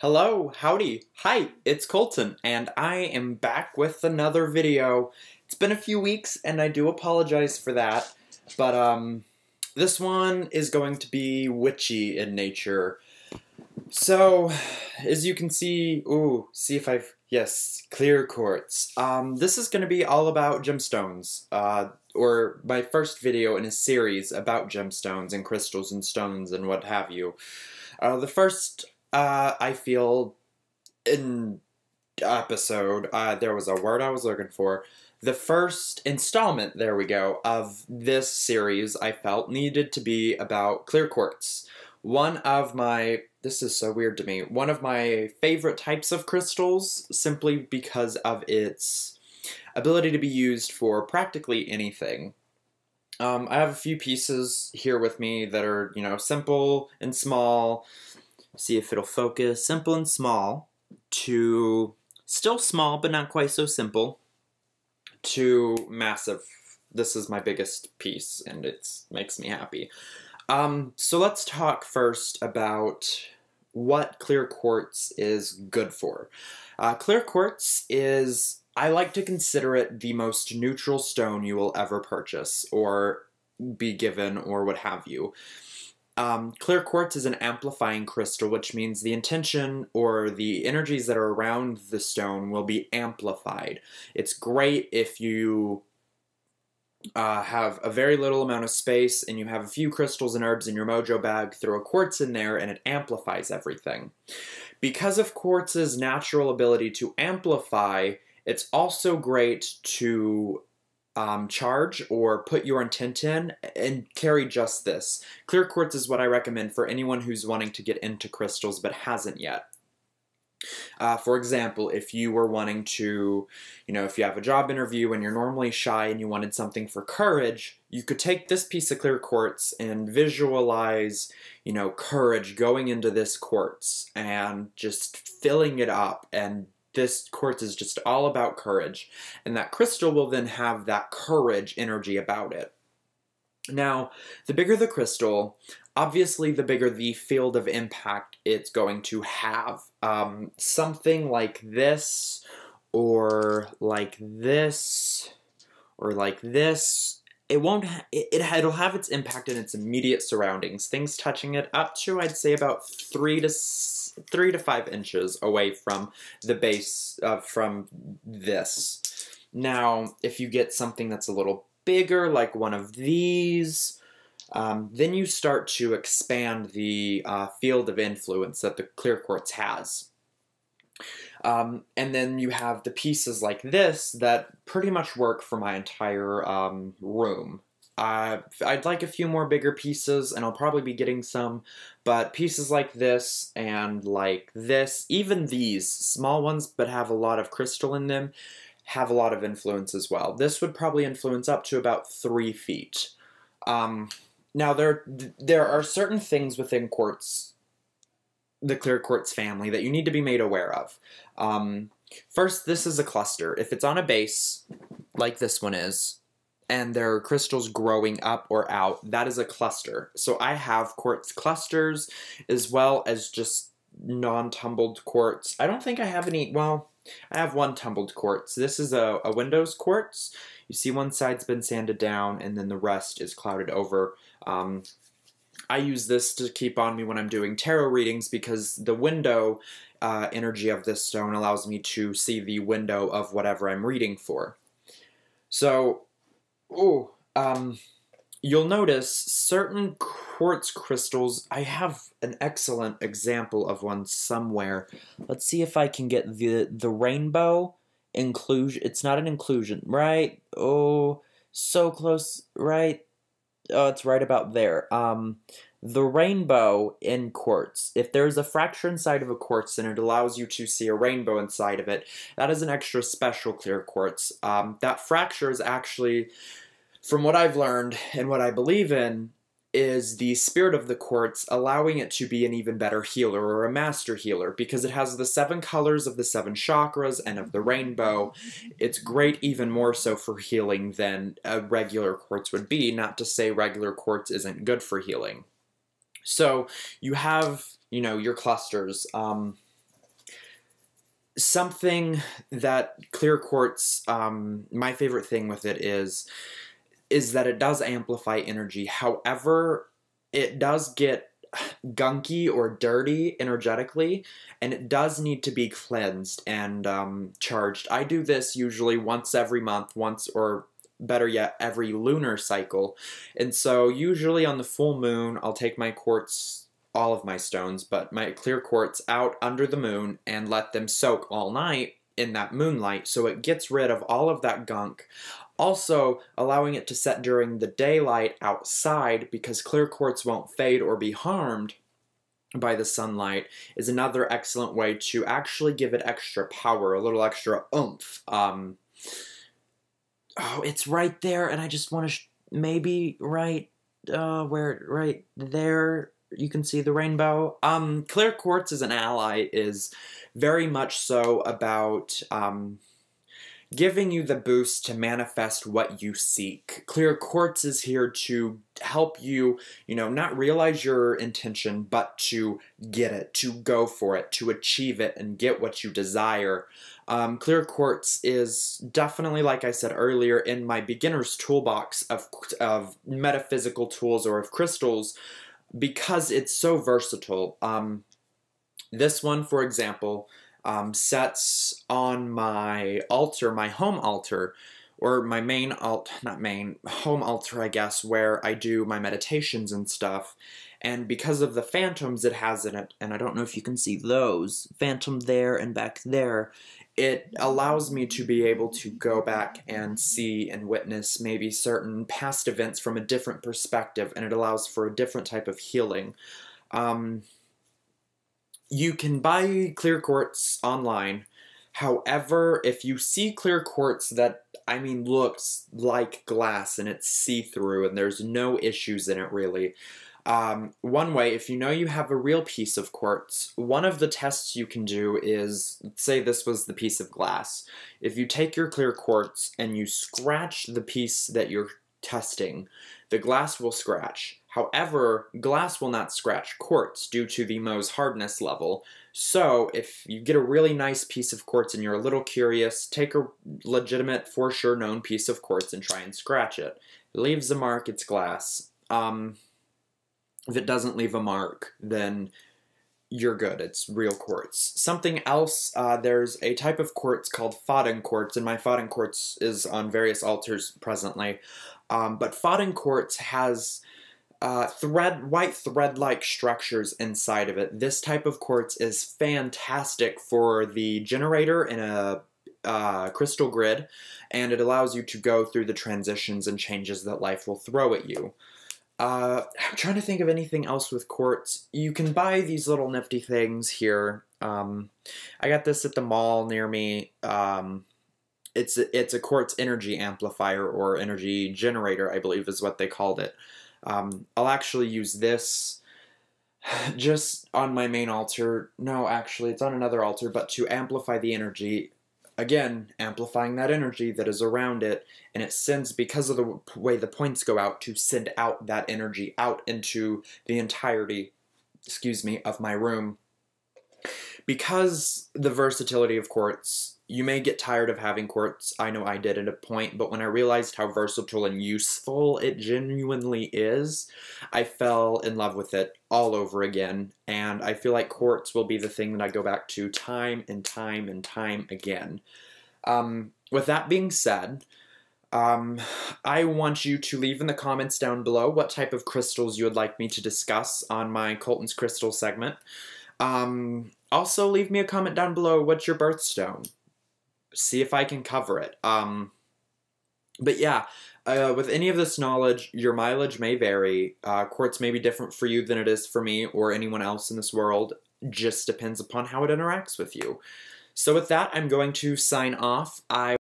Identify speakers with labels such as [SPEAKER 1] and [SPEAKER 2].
[SPEAKER 1] Hello, howdy, hi, it's Colton, and I am back with another video. It's been a few weeks, and I do apologize for that, but this one is going to be witchy in nature. So, as you can see, see if yes, clear quartz. This is going to be all about gemstones, or my first video in a series about gemstones and crystals and stones and what have you. The first I feel in episode, there was a word I was looking for. The first installment, there we go, of this series I felt needed to be about clear quartz. This is so weird to me, one of my favorite types of crystals, simply because of its ability to be used for practically anything. I have a few pieces here with me that are, simple and small. See if it'll focus. Simple and small to still small, but not quite so simple, to massive. This is my biggest piece, and it makes me happy. So let's talk first about what clear quartz is good for. Clear quartz is, I like to consider it the most neutral stone you will ever purchase or be given or what have you. Clear quartz is an amplifying crystal, which means the intention or the energies that are around the stone will be amplified. It's great if you have a very little amount of space and you have a few crystals and herbs in your mojo bag, throw a quartz in there and it amplifies everything. Because of quartz's natural ability to amplify, it's also great to charge or put your intent in and carry just this. Clear quartz is what I recommend for anyone who's wanting to get into crystals but hasn't yet. For example, if you were wanting to, if you have a job interview and you're normally shy and you wanted something for courage, you could take this piece of clear quartz and visualize, courage going into this quartz and just filling it up, and this quartz is just all about courage, and that crystal will then have that courage energy about it. Now, the bigger the crystal, obviously the bigger the field of impact it's going to have. Something like this, or like this, or like this, it'll have its impact in its immediate surroundings. Things touching it up to, I'd say, about 3 to 5 inches away from the base, from this. Now, if you get something that's a little bigger, like one of these, then you start to expand the field of influence that the clear quartz has. And then you have the pieces like this that pretty much work for my entire room. I'd like a few more bigger pieces, and I'll probably be getting some, but pieces like this and like this, even these small ones but have a lot of crystal in them, have a lot of influence as well. This would probably influence up to about 3 feet. Now there are certain things within quartz, the clear quartz family, that you need to be made aware of. First, this is a cluster. If it's on a base, like this one is, and there are crystals growing up or out, that is a cluster. So I have quartz clusters as well as just non-tumbled quartz. I don't think I have any, well, I have one tumbled quartz. This is a Windows quartz. You see one side's been sanded down and then the rest is clouded over. I use this to keep on me when I'm doing tarot readings because the window energy of this stone allows me to see the window of whatever I'm reading for. So, you'll notice certain quartz crystals. I have an excellent example of one somewhere. Let's see if I can get the rainbow inclusion. It's not an inclusion, right? Oh, so close, right? Oh, it's right about there. The rainbow in quartz. If there's a fracture inside of a quartz and it allows you to see a rainbow inside of it, that is an extra special clear quartz. That fracture is actually, from what I've learned and what I believe in, is the spirit of the quartz allowing it to be an even better healer or a master healer, because it has the 7 colors of the 7 chakras and of the rainbow. It's great even more so for healing than a regular quartz would be, not to say regular quartz isn't good for healing. So you have, your clusters. something that Clear Quartz, my favorite thing with it is that it does amplify energy. However, it does get gunky or dirty energetically, and it does need to be cleansed and charged. I do this usually once every month, once, or better yet, every lunar cycle. And so usually on the full moon, I'll take my quartz, all of my stones, but my clear quartz out under the moon and let them soak all night in that moonlight, so it gets rid of all of that gunk. Also, allowing it to set during the daylight outside, because clear quartz won't fade or be harmed by the sunlight, is another excellent way to actually give it extra power, a little extra oomph. Oh, it's right there, and I just want to maybe right there you can see the rainbow. Clear Quartz as an ally is very much so about giving you the boost to manifest what you seek. Clear Quartz is here to help you, not realize your intention, but to get it, to go for it, to achieve it, and get what you desire. Clear Quartz is definitely, like I said earlier, in my beginner's toolbox of metaphysical tools or of crystals, because it's so versatile. This one, for example, sets on my altar, my home altar, or my home altar, I guess, where I do my meditations and stuff. And because of the phantoms it has in it, and I don't know if you can see those, phantom there and back there, it allows me to be able to go back and see and witness maybe certain past events from a different perspective, and it allows for a different type of healing. You can buy clear quartz online. However, if you see clear quartz that, looks like glass and it's see-through and there's no issues in it really, one way, if you know you have a real piece of quartz, one of the tests you can do is, say this was the piece of glass. If you take your clear quartz and you scratch the piece that you're testing, the glass will scratch. However, glass will not scratch quartz due to the Mohs hardness level. So if you get a really nice piece of quartz and you're a little curious, take a legitimate, for sure known piece of quartz and try and scratch it. If it leaves a mark, it's glass. If it doesn't leave a mark, then you're good. It's real quartz. Something else, there's a type of quartz called Faden quartz, and my Faden quartz is on various altars presently. But Faden quartz has white thread-like structures inside of it. This type of quartz is fantastic for the generator in a crystal grid, and it allows you to go through the transitions and changes that life will throw at you. I'm trying to think of anything else with quartz. You can buy these little nifty things here. I got this at the mall near me. It's a quartz energy amplifier or energy generator, I believe is what they called it. I'll actually use this just on my main altar. No, actually, it's on another altar, but to amplify the energy. Again, amplifying that energy that is around it, and it sends, because of the way the points go out, to send out that energy out into the entirety, of my room. Because the versatility of quartz, you may get tired of having quartz. I know I did at a point, but when I realized how versatile and useful it genuinely is, I fell in love with it all over again, and I feel like quartz will be the thing that I go back to time and time and time again. With that being said, I want you to leave in the comments down below what type of crystals you would like me to discuss on my Colton's Crystal segment. Also, leave me a comment down below, what's your birthstone? See if I can cover it. But yeah, with any of this knowledge, your mileage may vary. Quartz may be different for you than it is for me or anyone else in this world. Just depends upon how it interacts with you. So with that, I'm going to sign off.